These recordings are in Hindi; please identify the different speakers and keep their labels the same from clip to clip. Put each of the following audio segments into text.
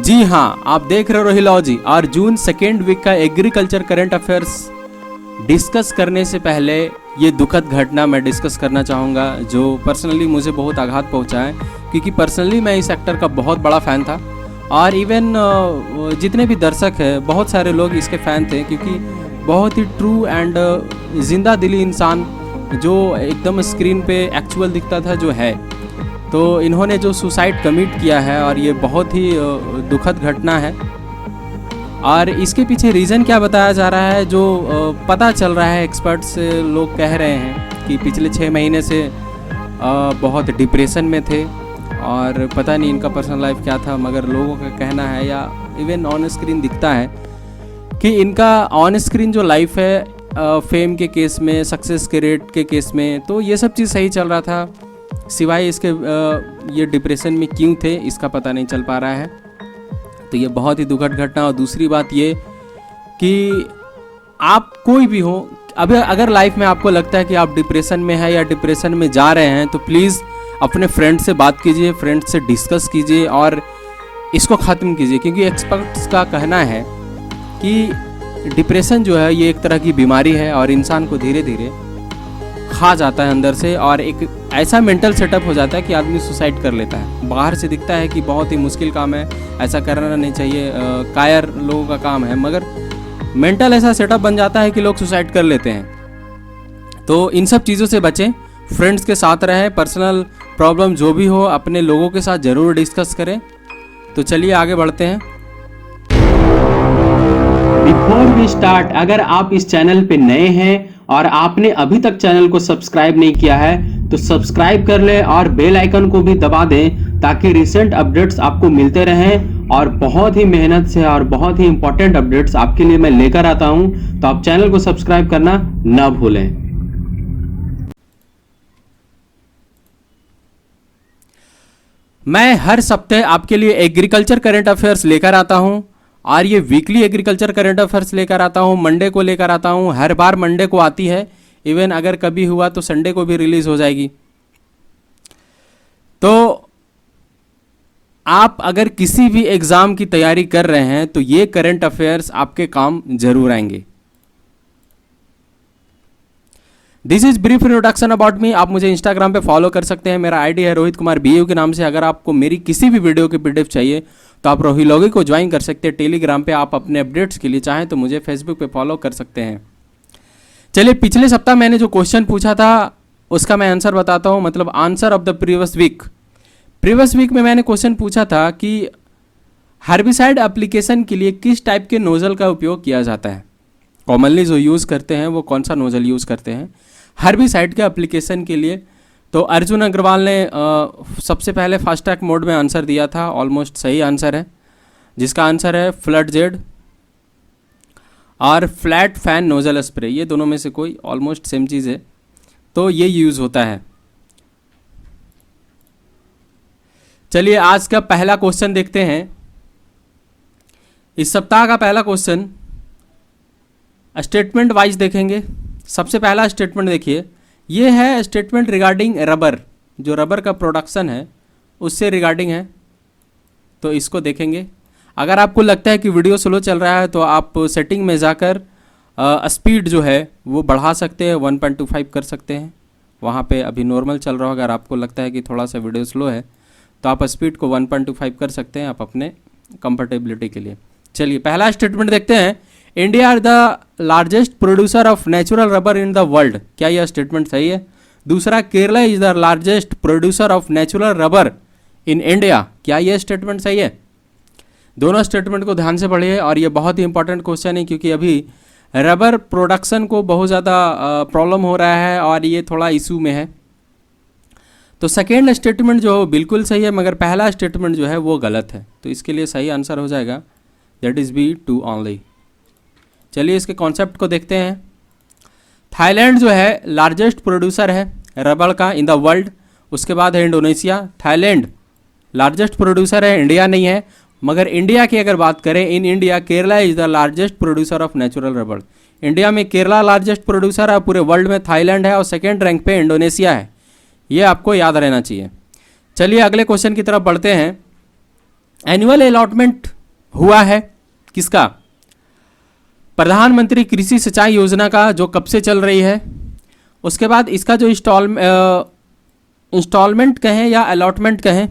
Speaker 1: जी हाँ, आप देख रहे हो रोहिलॉजी और जून सेकेंड वीक का एग्रीकल्चर करंट अफेयर्स डिस्कस करने से पहले ये दुखद घटना मैं डिस्कस करना चाहूँगा जो पर्सनली मुझे बहुत आघात पहुँचा है, क्योंकि पर्सनली मैं इस एक्टर का बहुत बड़ा फ़ैन था और इवन जितने भी दर्शक हैं बहुत सारे लोग इसके फ़ैन थे, क्योंकि बहुत ही ट्रू एंड जिंदा दिली इंसान जो एकदम स्क्रीन पे एक्चुअल दिखता था जो है। तो इन्होंने जो सुसाइड कमिट किया है और ये बहुत ही दुखद घटना है और इसके पीछे रीज़न क्या बताया जा रहा है जो पता चल रहा है, एक्सपर्ट्स लोग कह रहे हैं कि पिछले 6 महीने से बहुत डिप्रेशन में थे और पता नहीं इनका पर्सनल लाइफ क्या था, मगर लोगों का कहना है या इवन ऑन स्क्रीन दिखता है कि इनका ऑन स्क्रीन जो लाइफ है फेम के केस में, सक्सेस के रेट के केस में, तो ये सब चीज़ सही चल रहा था, सिवाय इसके ये डिप्रेशन में क्यों थे इसका पता नहीं चल पा रहा है। तो ये बहुत ही दुखद घटना। और दूसरी बात ये कि आप कोई भी हो, अब अगर लाइफ में आपको लगता है कि आप डिप्रेशन में है या डिप्रेशन में जा रहे हैं तो प्लीज़ अपने फ्रेंड से बात कीजिए, फ्रेंड से डिस्कस कीजिए और इसको ख़त्म कीजिए, क्योंकि एक्सपर्ट्स का कहना है कि डिप्रेशन जो है ये एक तरह की बीमारी है और इंसान को धीरे धीरे खा जाता है अंदर से और एक ऐसा मेंटल सेटअप हो जाता है कि आदमी सुसाइड कर लेता है। बाहर से दिखता है कि बहुत ही मुश्किल काम है, ऐसा करना नहीं चाहिए, कायर लोगों का काम है, मगर मेंटल ऐसा सेटअप बन जाता है कि लोग सुसाइड कर लेते हैं। तो इन सब चीज़ों से बचें, फ्रेंड्स के साथ रहें, पर्सनल प्रॉब्लम जो भी हो अपने लोगों के साथ ज़रूर डिस्कस करें। तो चलिए आगे बढ़ते हैं। बिफोर वी स्टार्ट, अगर आप इस चैनल पे नए हैं और आपने अभी तक चैनल को सब्सक्राइब नहीं किया है तो सब्सक्राइब कर लें और बेल आइकन को भी दबा दें ताकि रिसेंट अपडेट्स आपको मिलते रहें और बहुत ही मेहनत से और बहुत ही इंपॉर्टेंट अपडेट्स आपके लिए मैं लेकर आता हूं। तो आप चैनल को सब्सक्राइब करना ना भूलें। मैं हर सप्ताह आपके लिए एग्रीकल्चर करंट अफेयर्स लेकर आता हूं और ये वीकली एग्रीकल्चर करंट अफेयर्स लेकर आता हूँ, मंडे को लेकर आता हूँ, हर बार मंडे को आती है, इवन अगर कभी हुआ तो संडे को भी रिलीज हो जाएगी। तो आप अगर किसी भी एग्ज़ाम की तैयारी कर रहे हैं तो ये करंट अफेयर्स आपके काम जरूर आएंगे। This is brief introduction about me. आप मुझे इंस्टाग्राम पे फॉलो कर सकते हैं, मेरा आईडी है रोहित कुमार BU के नाम से। अगर आपको मेरी किसी भी वीडियो की PDF चाहिए तो आप रोहिलॉगी को ज्वाइन कर सकते हैं। टेलीग्राम पे आप अपने अपडेट्स के लिए चाहें तो मुझे फेसबुक पे फॉलो कर सकते हैं। चलिए, पिछले सप्ताह मैंने जो क्वेश्चन पूछा था उसका मैं आंसर बताता हूँ, मतलब answer of the previous week. Previous week में मैंने क्वेश्चन पूछा था कि हर्बिसाइड एप्लीकेशन के लिए किस टाइप के नोजल का उपयोग किया जाता है। कॉमनली जो यूज़ करते हैं वो कौन सा नोजल यूज़ करते हैं हर्बिसाइड के एप्लीकेशन के लिए। तो अर्जुन अग्रवाल ने सबसे पहले फास्ट ट्रैक मोड में आंसर दिया था, ऑलमोस्ट सही आंसर है, जिसका आंसर है फ्लड जेड और फ्लैट फैन नोजल स्प्रे। ये दोनों में से कोई ऑलमोस्ट सेम चीज़ है, तो ये यूज़ होता है। चलिए आज का पहला क्वेश्चन देखते हैं। इस सप्ताह का पहला क्वेश्चन स्टेटमेंट वाइज देखेंगे। सबसे पहला स्टेटमेंट देखिए, ये है स्टेटमेंट रिगार्डिंग रबर, जो रबर का प्रोडक्शन है उससे रिगार्डिंग है, तो इसको देखेंगे। अगर आपको लगता है कि वीडियो स्लो चल रहा है तो आप सेटिंग में जाकर स्पीड जो है वो बढ़ा सकते हैं, 1.25 कर सकते हैं। वहाँ पे अभी नॉर्मल चल रहा होगा, अगर आपको लगता है कि थोड़ा सा वीडियो स्लो है तो आप स्पीड को 1.25 कर सकते हैं आप अपने कंफर्टेबिलिटी के लिए। चलिए पहला स्टेटमेंट देखते हैं। India are the largest producer of natural rubber in the world. क्या यह स्टेटमेंट सही है? दूसरा, Kerala is the largest producer of natural rubber in India. क्या यह स्टेटमेंट सही है? दोनों स्टेटमेंट को ध्यान से पढ़िए और ये बहुत ही इंपॉर्टेंट क्वेश्चन है, क्योंकि अभी रबर प्रोडक्शन को बहुत ज़्यादा प्रॉब्लम हो रहा है और ये थोड़ा इशू में है। तो सेकेंड स्टेटमेंट जो बिल्कुल सही है, मगर पहला स्टेटमेंट जो है वो गलत है, तो इसके लिए सही आंसर हो जाएगा दैट इज़ B2 ओनली। चलिए इसके कॉन्सेप्ट को देखते हैं। थाईलैंड जो है लार्जेस्ट प्रोड्यूसर है रबर का इन द वर्ल्ड। उसके बाद है इंडोनेशिया। थाईलैंड लार्जेस्ट प्रोड्यूसर है, इंडिया नहीं है। मगर इंडिया की अगर बात करें, in India Kerala is the largest producer of natural rubber. India में केरला लार्जेस्ट प्रोड्यूसर है, पूरे वर्ल्ड में थाईलैंड है और सेकेंड रैंक पे इंडोनेशिया है। ये आपको याद रहना चाहिए। चलिए अगले क्वेश्चन की तरफ बढ़ते हैं। एनुअल अलॉटमेंट हुआ है किसका? प्रधानमंत्री कृषि सिंचाई योजना का, जो कब से चल रही है। उसके बाद इसका जो इंस्टॉलमेंट कहें या अलॉटमेंट कहें,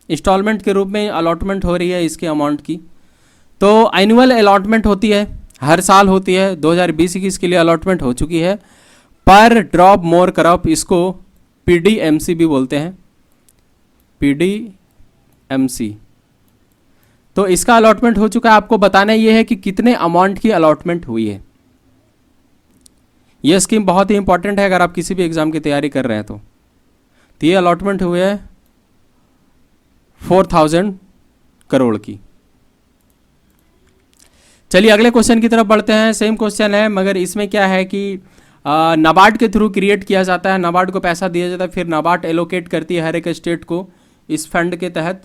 Speaker 1: इंस्टॉलमेंट के रूप में अलॉटमेंट हो रही है इसके अमाउंट की। तो एनुअल अलॉटमेंट होती है, हर साल होती है। 2020-21 के लिए अलॉटमेंट हो चुकी है। पर ड्रॉप मोर क्रॉप, इसको PDMC भी बोलते हैं, PDMC। तो इसका अलॉटमेंट हो चुका है। आपको बताना ये है कि कितने अमाउंट की अलॉटमेंट हुई है। ये स्कीम बहुत ही इंपॉर्टेंट है अगर आप किसी भी एग्जाम की तैयारी कर रहे हैं तो ये अलॉटमेंट हुए है 4000 करोड़ की। चलिए अगले क्वेश्चन की तरफ बढ़ते हैं। सेम क्वेश्चन है, मगर इसमें क्या है कि नाबार्ड के थ्रू क्रिएट किया जाता है, नाबार्ड को पैसा दिया जाता है, फिर नाबार्ड एलोकेट करती है हर एक स्टेट को इस फंड के तहत।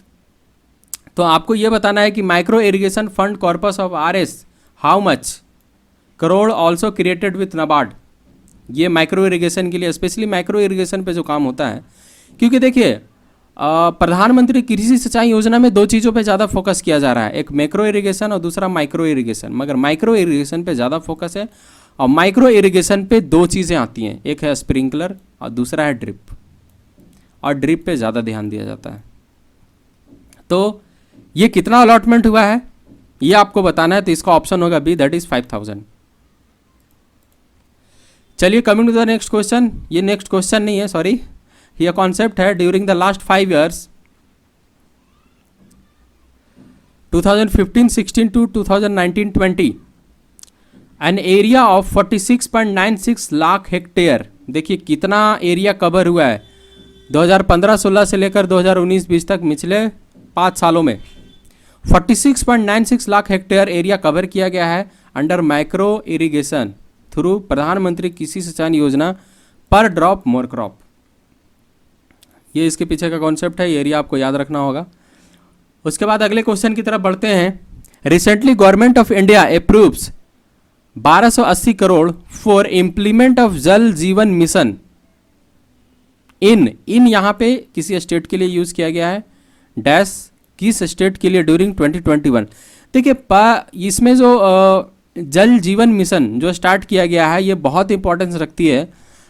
Speaker 1: तो आपको ये बताना है कि micro irrigation fund corpus of RS how much crore also created with NABARD. ये माइक्रो इरिगेशन के लिए, स्पेशली माइक्रो इरिगेशन पे जो काम होता है, क्योंकि देखिए प्रधानमंत्री कृषि सिंचाई योजना में दो चीज़ों पे ज़्यादा फोकस किया जा रहा है, एक मैक्रो इरिगेशन और दूसरा माइक्रो इरिगेशन। मगर माइक्रो इरिगेशन पे ज़्यादा फोकस है और माइक्रो इरिगेशन पे दो चीज़ें आती हैं, एक है स्प्रिंकलर और दूसरा है ड्रिप, और ड्रिप पे ज़्यादा ध्यान दिया जाता है। तो ये कितना अलॉटमेंट हुआ है ये आपको बताना है, तो इसका ऑप्शन होगा बी, दैट इज 5000। चलिए coming to the next question. ये नेक्स्ट क्वेश्चन नहीं है, सॉरी, ये कॉन्सेप्ट है। During the last 5 years 2015-16 to 2019-20 an area of 46.96 lakh hectare. देखिए कितना एरिया कवर हुआ है 2015-16 से लेकर 2019-20 तक, पिछले 5 सालों में 46.96 लाख हेक्टेयर एरिया कवर किया गया है अंडर माइक्रो इरिगेशन थ्रू प्रधानमंत्री कृषि सिंचाई योजना पर ड्रॉप मोर क्रॉप। ये इसके पीछे का कॉन्सेप्ट है, ये एरिया आपको याद रखना होगा। उसके बाद अगले क्वेश्चन की तरफ बढ़ते हैं। Recently government of India approves 1280 crore for implement of जल जीवन मिशन इन यहाँ पे किसी स्टेट के लिए यूज किया गया है, डैश किस स्टेट के लिए ड्यूरिंग 2021। देखिए इसमें जो जल जीवन मिशन जो स्टार्ट किया गया है ये बहुत इंपॉर्टेंस रखती है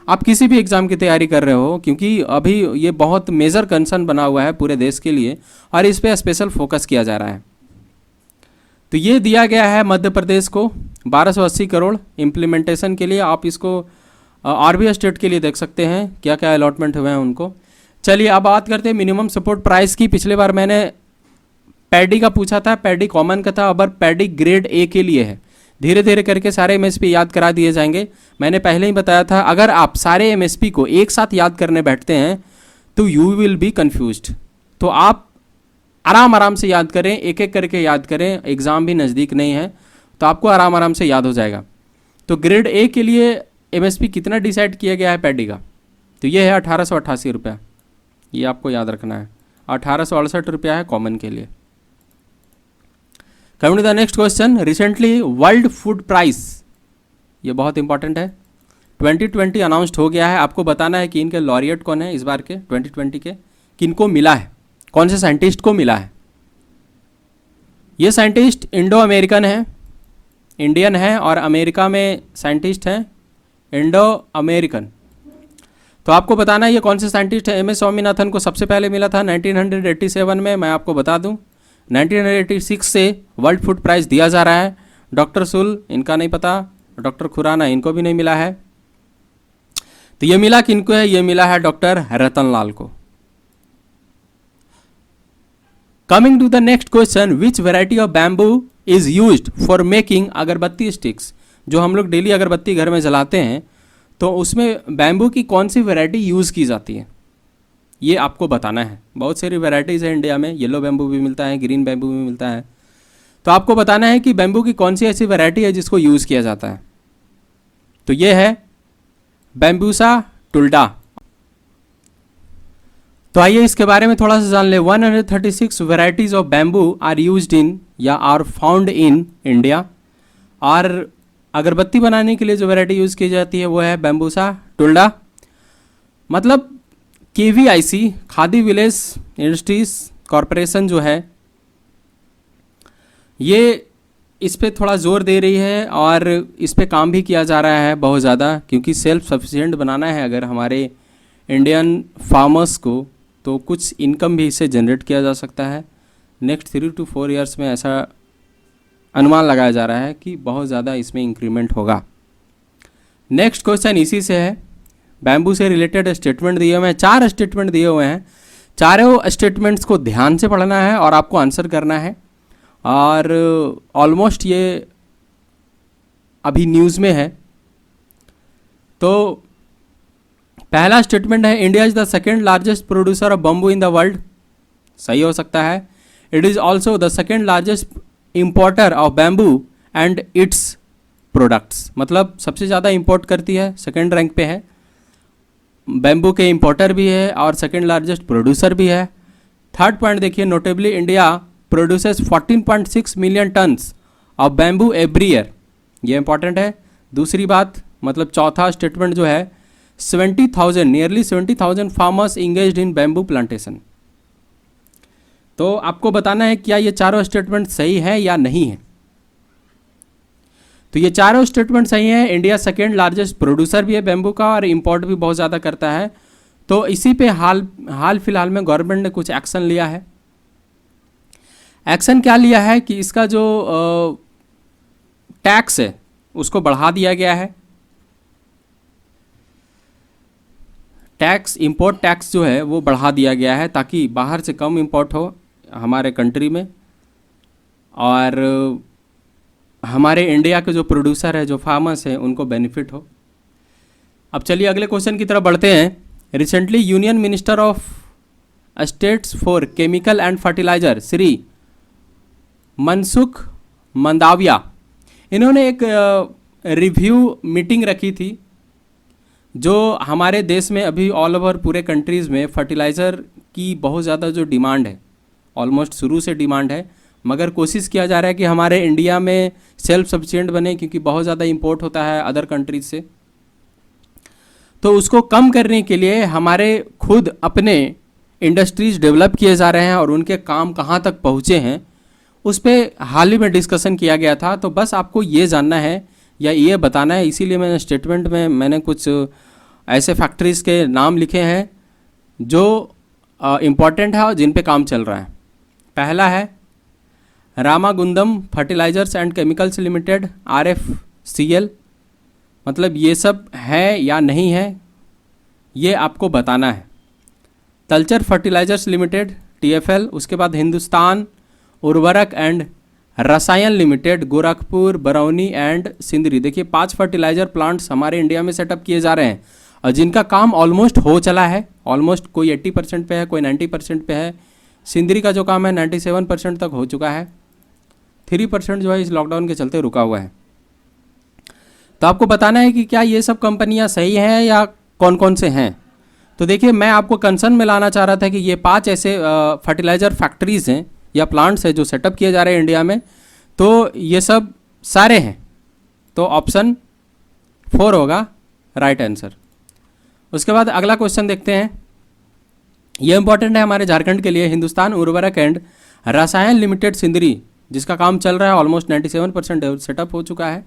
Speaker 1: आप किसी भी एग्ज़ाम की तैयारी कर रहे हो, क्योंकि अभी ये बहुत मेजर कंसर्न बना हुआ है पूरे देश के लिए और इस पर स्पेशल फोकस किया जा रहा है। तो ये दिया गया है मध्य प्रदेश को 1280 करोड़ इम्प्लीमेंटेशन के लिए। आप इसको और भी स्टेट के लिए देख सकते हैं क्या क्या अलॉटमेंट हुए हैं उनको। चलिए अब बात करते हैं मिनिमम सपोर्ट प्राइस की। पिछले बार मैंने पैडी का पूछा था, पैडी कॉमन का था, अब पैडी ग्रेड A के लिए है। धीरे धीरे करके सारे MSP याद करा दिए जाएंगे। मैंने पहले ही बताया था अगर आप सारे MSP को एक साथ याद करने बैठते हैं तो यू विल बी कन्फ्यूज्ड। तो आप आराम से याद करें, एक एक करके याद करें, एग्ज़ाम भी नज़दीक नहीं है तो आपको आराम से याद हो जाएगा। तो ग्रेड A के लिए MSP कितना डिसाइड किया गया है पैडी का, तो ये है 1888 रुपया, ये आपको याद रखना है। 1868 रुपया है कॉमन के लिए। Coming to the next question. Recently world food price, ये बहुत इंपॉर्टेंट है, 2020 अनाउंस्ड हो गया है। आपको बताना है कि इनके लॉरिएट कौन है इस बार के 2020 के, किनको मिला है, कौन से साइंटिस्ट को मिला है। ये साइंटिस्ट इंडो अमेरिकन है, इंडियन है और अमेरिका में साइंटिस्ट हैं इंडो अमेरिकन। तो आपको बताना है ये कौन से साइंटिस्ट है। MS स्वामीनाथन को सबसे पहले मिला था 1987 में। मैं आपको बता दूं 1986 से वर्ल्ड फूड प्राइस दिया जा रहा है। डॉक्टर सुल, इनका नहीं पता, डॉक्टर खुराना, इनको भी नहीं मिला है। तो ये मिला किनको है, ये मिला है डॉक्टर रतनलाल को। Coming to the next question, which variety of bamboo is used for making agarbatti sticks. जो हम लोग डेली अगरबत्ती घर में जलाते हैं तो उसमें बैम्बू की कौन सी वैरायटी यूज़ की जाती है, ये आपको बताना है। बहुत सारी वैरायटीज़ है इंडिया में, येलो बैम्बू भी मिलता है, ग्रीन बैम्बू भी मिलता है। तो आपको बताना है कि बैम्बू की कौन सी ऐसी वैरायटी है जिसको यूज़ किया जाता है। तो ये है बैम्बूसा टुल्डा। तो आइए इसके बारे में थोड़ा सा जान ले। 136 varieties of bamboo are used in या आर फाउंड इन इंडिया। और अगरबत्ती बनाने के लिए जो वैरायटी यूज़ की जाती है वो है बैम्बूसा टुल्डा। मतलब KVIC khadi village industries corporation जो है ये इस पे थोड़ा ज़ोर दे रही है और इस पे काम भी किया जा रहा है बहुत ज़्यादा, क्योंकि सेल्फ सफिशिएंट बनाना है अगर हमारे इंडियन फार्मर्स को, तो कुछ इनकम भी इससे जनरेट किया जा सकता है। नेक्स्ट 3 to 4 ईयर्स में ऐसा अनुमान लगाया जा रहा है कि बहुत ज़्यादा इसमें इंक्रीमेंट होगा। नेक्स्ट क्वेश्चन इसी से है, बैम्बू से रिलेटेड स्टेटमेंट दिए हुए हैं, 4 स्टेटमेंट दिए हुए हैं। चारों स्टेटमेंट्स को ध्यान से पढ़ना है और आपको आंसर करना है। और ऑलमोस्ट ये अभी न्यूज़ में है। तो पहला स्टेटमेंट है, India is the second largest producer of bamboo in the world. सही हो सकता है। It is also the second largest importer of bamboo and its products, मतलब सबसे ज़्यादा इंपोर्ट करती है, सेकेंड रैंक पे है। बैम्बू के इंपोर्टर भी है और सेकेंड लार्जेस्ट प्रोड्यूसर भी है। थर्ड पॉइंट देखिए, notably India produces 14.6 million tons of bamboo every year. ये इंपॉर्टेंट है। दूसरी बात, मतलब चौथा स्टेटमेंट जो है, 70,000 नियरली 70,000 फार्मर्स इंगेज्ड इन बैम्बू प्लांटेशन। तो आपको बताना है क्या ये चारों स्टेटमेंट सही है या नहीं है। तो ये चारों स्टेटमेंट सही हैं। इंडिया सेकेंड लार्जेस्ट प्रोड्यूसर भी है बैम्बू का और इंपोर्ट भी बहुत ज़्यादा करता है। तो इसी पे हाल फिलहाल में गवर्नमेंट ने कुछ एक्शन लिया है। एक्शन क्या लिया है कि इसका जो टैक्स है उसको बढ़ा दिया गया है। टैक्स, इंपोर्ट टैक्स जो है वो बढ़ा दिया गया है ताकि बाहर से कम इंपोर्ट हो हमारे कंट्री में, और हमारे इंडिया के जो प्रोड्यूसर है, जो फार्मर्स हैं, उनको बेनिफिट हो। अब चलिए अगले क्वेश्चन की तरफ बढ़ते हैं। Recently union minister of states for chemical and fertiliser Shri Mansukh Mandaviya, इन्होंने एक रिव्यू मीटिंग रखी थी। जो हमारे देश में अभी ऑल ओवर पूरे कंट्रीज़ में फर्टिलाइज़र की बहुत ज़्यादा जो डिमांड है, ऑलमोस्ट शुरू से डिमांड है, मगर कोशिश किया जा रहा है कि हमारे इंडिया में सेल्फ सफिशिएंट बने, क्योंकि बहुत ज़्यादा इंपोर्ट होता है अदर कंट्रीज से। तो उसको कम करने के लिए हमारे खुद अपने इंडस्ट्रीज डेवलप किए जा रहे हैं और उनके काम कहाँ तक पहुँचे हैं उस पर हाल ही में डिस्कशन किया गया था। तो बस आपको ये जानना है या ये बताना है, इसीलिए मैंने स्टेटमेंट में मैंने कुछ ऐसे फैक्ट्रीज़ के नाम लिखे हैं जो इम्पॉर्टेंट है और जिन पे काम चल रहा है। पहला है Ramagundam fertilizers and chemicals limited, RFCL। मतलब ये सब है या नहीं है ये आपको बताना है। Talcher fertilizers limited, TFL। उसके बाद Hindustan Urvarak and Rasayan limited, Gorakhpur, Barauni and Sindri. देखिए 5 फर्टिलाइजर प्लांट्स हमारे इंडिया में सेटअप किए जा रहे हैं और जिनका काम ऑलमोस्ट हो चला है। ऑलमोस्ट कोई 80% पे है, कोई 90% पे है। सिंदरी का जो काम है 97% तक हो चुका है। 3% जो है इस लॉकडाउन के चलते रुका हुआ है। तो आपको बताना है कि क्या ये सब कंपनियां सही हैं या कौन कौन से हैं। तो देखिए मैं आपको कंसर्न में लाना चाह रहा था कि ये 5 ऐसे फर्टिलाइज़र फैक्ट्रीज़ हैं या प्लांट्स हैं जो सेटअप किए जा रहे हैं इंडिया में। तो ये सब सारे हैं, तो ऑप्शन 4 होगा राइट आंसर। उसके बाद अगला क्वेश्चन देखते हैं। ये इंपॉर्टेंट है हमारे झारखंड के लिए। हिंदुस्तान उर्वरक एंड रसायन लिमिटेड सिंदरी, जिसका काम चल रहा है, ऑलमोस्ट 97% सेटअप हो चुका है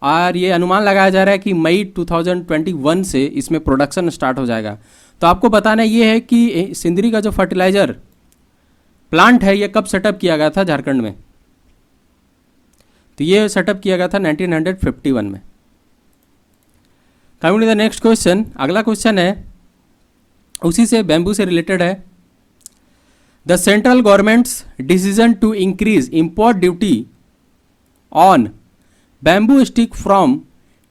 Speaker 1: और ये अनुमान लगाया जा रहा है कि मई 2021 से इसमें प्रोडक्शन स्टार्ट हो जाएगा। तो आपको बताना ये है कि सिंदरी का जो फर्टिलाइज़र प्लांट है ये कब सेटअप किया गया था झारखंड में। तो ये सेटअप किया गया था 1951 में। Coming to the next question, अगला क्वेश्चन है उसी से बैम्बू से रिलेटेड है। The central government's decision to increase import duty on bamboo stick from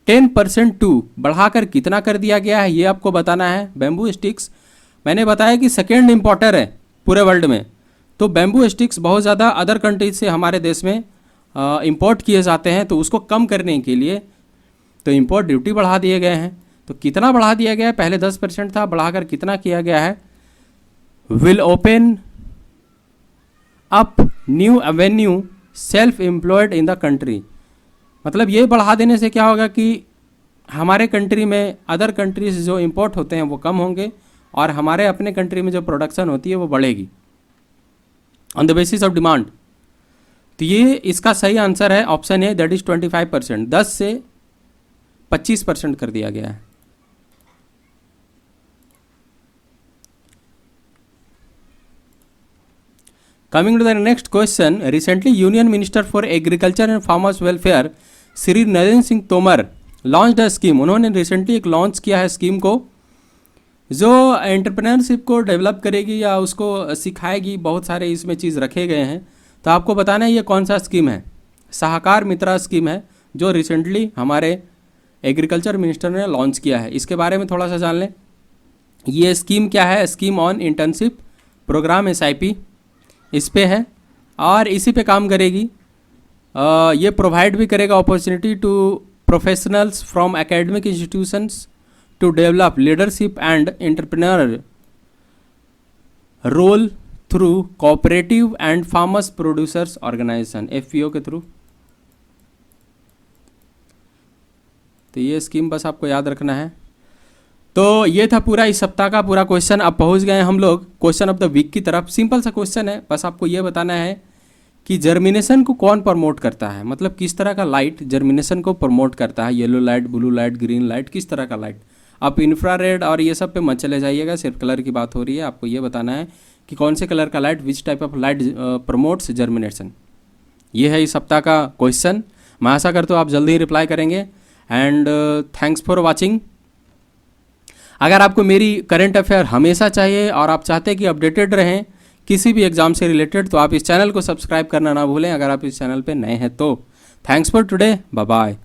Speaker 1: 10% to, बढ़ाकर कितना कर दिया गया है ये आपको बताना है। बैम्बू स्टिक्स मैंने बताया कि सेकेंड इंपोर्टर है पूरे वर्ल्ड में। तो बैम्बू स्टिक्स बहुत ज़्यादा अदर कंट्रीज से हमारे देश में इंपोर्ट किए जाते हैं। तो उसको कम करने के लिए तो इंपोर्ट ड्यूटी बढ़ा दिए गए हैं। तो कितना बढ़ा दिया गया है, पहले 10% था, बढ़ाकर कितना किया गया है। Will open up new Avenue self employed in the country. मतलब ये बढ़ा देने से क्या होगा कि हमारे कंट्री में अदर कंट्रीज जो इंपोर्ट होते हैं वो कम होंगे और हमारे अपने कंट्री में जो प्रोडक्शन होती है वो बढ़ेगी on the basis of demand. तो ये इसका सही आंसर है ऑप्शन ए, दैट इज 25%। 10 से 25% कर दिया गया है। Coming to the next question, recently Union Minister for Agriculture and Farmers Welfare Shri Narendra Singh Tomar launch a scheme. उन्होंने रिसेंटली एक लॉन्च किया है स्कीम को जो एंटरप्रेन्योरशिप को डेवलप करेगी या उसको सिखाएगी। बहुत सारे इसमें चीज़ रखे गए हैं, तो आपको बताना है ये कौन सा स्कीम है। सहकार मित्रा स्कीम है जो रिसेंटली हमारे एग्रीकल्चर मिनिस्टर ने लॉन्च किया है। इसके बारे में थोड़ा सा जान लें। ये स्कीम क्या है? Scheme on internship program SIP इस पे है और इसी पे काम करेगी। ये प्रोवाइड भी करेगा opportunity to professionals from academic institutions to develop leadership and entrepreneur role through cooperative and farmers producers organization FPO के थ्रू। तो ये स्कीम बस आपको याद रखना है। तो ये था पूरा इस सप्ताह का पूरा क्वेश्चन। अब पहुंच गए हम लोग क्वेश्चन ऑफ द वीक की तरफ। सिंपल सा क्वेश्चन है, बस आपको ये बताना है कि जर्मिनेशन को कौन प्रमोट करता है, मतलब किस तरह का लाइट जर्मिनेशन को प्रमोट करता है। Yellow light, blue light, green light, किस तरह का लाइट। आप इंफ्रारेड और ये सब पे मत चले जाइएगा, सिर्फ कलर की बात हो रही है। आपको ये बताना है कि कौन से कलर का light, which type of light promotes germination. ये है इस सप्ताह का क्वेश्चन। मैं आशा करता हूँ आप जल्दी ही रिप्लाई करेंगे। And thanks for watching. अगर आपको मेरी करंट अफेयर हमेशा चाहिए और आप चाहते हैं कि अपडेटेड रहें किसी भी एग्जाम से रिलेटेड, तो आप इस चैनल को सब्सक्राइब करना ना भूलें अगर आप इस चैनल पे नए हैं तो। Thanks for today, bye bye.